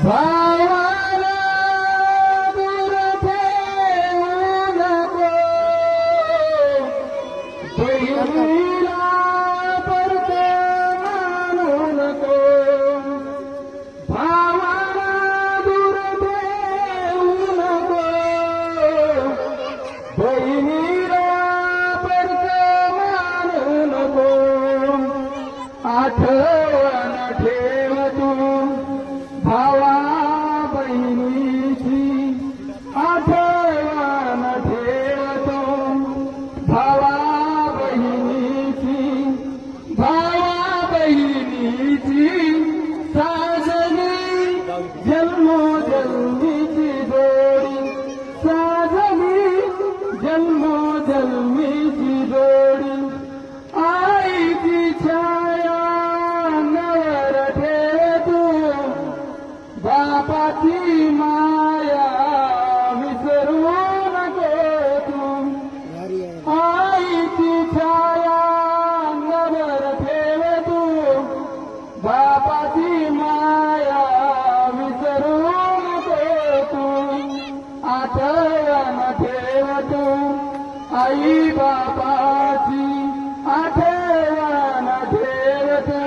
भावाला दूर ठेवू नको, बहिणीला परत मानू नको. भावाला दूर ठेवू नको, बहिणीला परत मानू नको. आठवण ठेव तू भावा बहिणीची, आठवण ठेव तू भावा बहिणीची, भावा बहिणीची साजली जन्मोजन्मीची जोडी, साजली जन्मोजन्मीची जोडी. आईची छाया अंगावर ठेव तू, बापाची माया विसरू नको तू. आईची छाया अंगावर ठेव तू, बापाची माया विसरू नको तू. आठवण ठेव तू आई बापाची, आठवण ठेव तू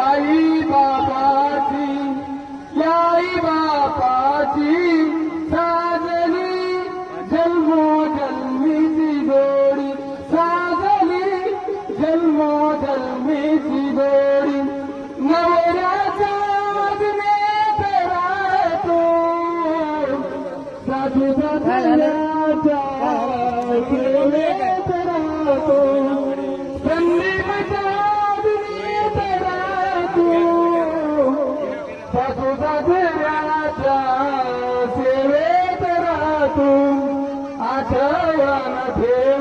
आई बापाची. या आई बापाची साजली जन्मोजन्मीची जोडी, साजली जन्मोजन्मीची जोडी. नवऱ्याच्या वागण्यात राहतो, साधू साधण्याच्या सेवेत राहतो. संधीच्या दुनियेत राहतो, साधू साधण्याच्या सेवेत राहतो. आठवण ठेव